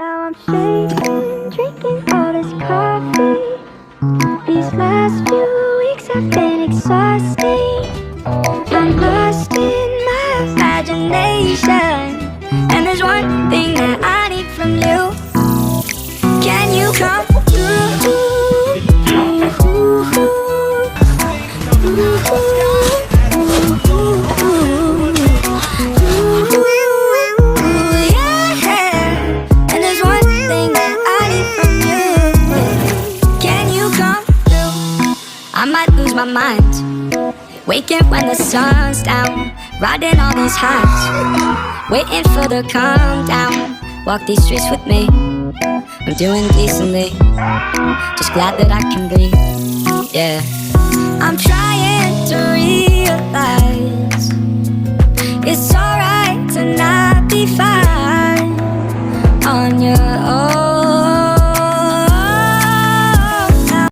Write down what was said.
Now I'm shaking, drinking all this coffee. These last few weeks have been exhausting. I'm lost in my imagination, and there's one thing that I need from you. Can you come through? I might lose my mind, waking when the sun's down, riding all these highs, waiting for the calm down. Walk these streets with me, I'm doing decently, just glad that I can breathe, yeah. I'm trying to realize it's alright to not be fine on your own.